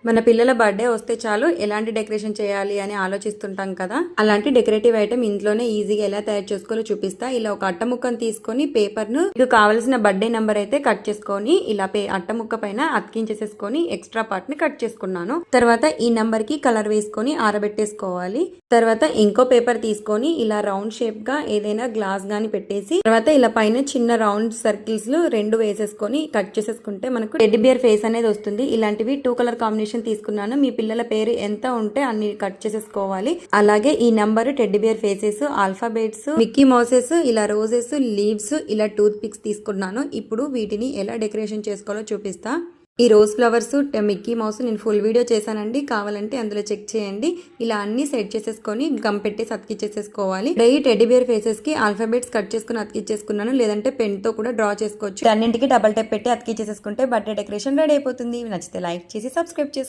మన పిల్లల బర్త్డే వస్తే చాలు ఎలాంటి డెకరేషన్ చేయాలి అని ఆలోచిస్తుంటాం కదా. అలాంటి డెకరేటివ్ ఐటమ్ ఇంట్లోనే ఈజీగా ఎలా తయారు చేసుకోవాలో చూపిస్తా. ఇలా ఒక అట్ట ముక్కను తీసుకొని పేపర్ ను మీకు కావాల్సిన బర్త్డే నెంబర్ అయితే కట్ చేసుకొని ఇలా అట్ట ముక్క పైన అతికించేసేసుకొని ఎక్స్ట్రా పార్ట్ ని కట్ చేసుకున్నాను. తర్వాత ఈ నెంబర్ కి కలర్ వేసుకొని ఆరబెట్టేసుకోవాలి. తర్వాత ఇంకో పేపర్ తీసుకొని ఇలా రౌండ్ షేప్ గా ఏదైనా గ్లాస్ గాని పెట్టేసి తర్వాత ఇలా పైన చిన్న రౌండ్ సర్కిల్స్ లో 2 వేసేసుకొని కట్ చేసేసుకుంటే మనకు టెడ్డీ బియర్ ఫేస్ అనేది వస్తుంది. ఇలాంటివి 2 కలర్ కాంబినేషన్ తీసుకున్నాను. మీ పిల్లల పేరు ఎంత ఉంటే అన్ని కట్ చేసేసుకోవాలి. అలాగే ఈ number teddy bear faces, alphabets, Mickey mouses, ఇలా రోజెస్, లీవ్స్, ఇలా టూత్ పిక్స్ తీసుకున్నాను. ఇప్పుడు వీటిని ఎలా డెకరేషన్ చేసుకోవాలో చూపిస్తా. ఈ రోజ్ ఫ్లవర్స్, మిక్కీ మౌస్ నేను ఫుల్ వీడియో చేశానండి, కావాలంటే అందులో చెక్ చేయండి. ఇలా అన్ని సెట్ చేసేసుకొని గమ్ పెట్టేసి అతికిచ్చేసేసుకోవాలి. ఈ టెడ్డీ బియర్ ఫేసెస్ కి ఆల్ఫాబెట్స్ కట్ చేసుకుని అతికిచ్చేసుకున్నాను, లేదంటే పెన్ తో కూడా డ్రా చేసుకోవచ్చు. అన్నింటికి డబల్ టెప్ పెట్టి అతికిచ్చేసేసుకుంటే బర్త్డే డెకరేషన్ రెడీ అయిపోతుంది. నచ్చితే లైక్ చేసి సబ్స్క్రైబ్ చేసుకోండి.